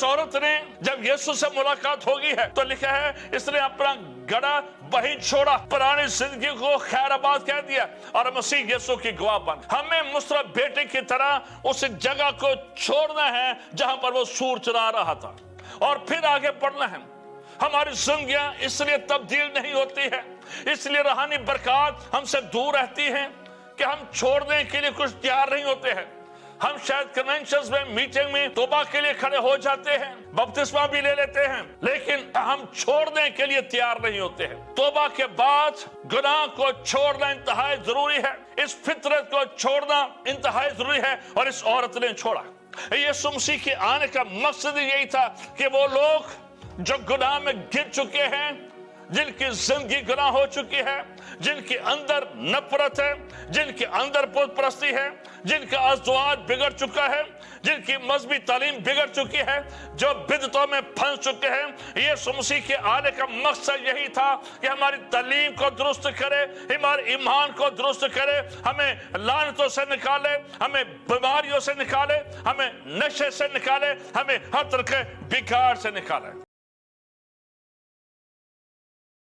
عورت نے جب یسوع سے ملاقات ہوگی ہے تو لکھا ہے اس نے اپنا گڑا وہیں چھوڑا، پرانی زندگی کو خیر آباد کہہ دیا اور مسیح یسوع کی گواہ بن۔ ہمیں مصر بیٹے کی طرح اس جگہ کو چھوڑنا ہے جہاں پر وہ سور چلا رہا تھا اور پھر آگے بڑھنا ہے۔ ہماری زندگیاں اس لیے تبدیل نہیں ہوتی ہے، اس لیے روحانی برکات ہم سے دور رہتی ہیں کہ ہم چھوڑنے کے لیے کچھ تیار نہیں ہوتے ہیں۔ ہم شاید کنونشنز میں، میٹنگ میں توبہ کے لیے کھڑے ہو جاتے ہیں، بپتسمہ بھی لے لیتے ہیں، لیکن ہم چھوڑنے کے لیے تیار نہیں ہوتے ہیں۔ توبہ کے بعد گناہ کو چھوڑنا انتہائی ضروری ہے، اس فطرت کو چھوڑنا انتہائی ضروری ہے، اور اس عورت نے چھوڑا۔ یسوع مسیح کے آنے کا مقصد یہی تھا کہ وہ لوگ جو گناہ میں گر چکے ہیں، جن کی زندگی گناہ ہو چکی ہے، جن کے اندر نفرت ہے، جن کے اندر بت پرستی ہے، جن کا ازدواج بگڑ چکا ہے، جن کی مذہبی تعلیم بگڑ چکی ہے، جو بدعتوں میں پھنس چکے ہیں، یسوع مسیح کے آنے کا مقصد یہی تھا کہ ہماری تعلیم کو درست کرے، ہمارے ایمان کو درست کرے، ہمیں لعنتوں سے نکالے، ہمیں بیماریوں سے نکالے، ہمیں نشے سے نکالے، ہمیں ہر طرح کے بگاڑ سے نکالے۔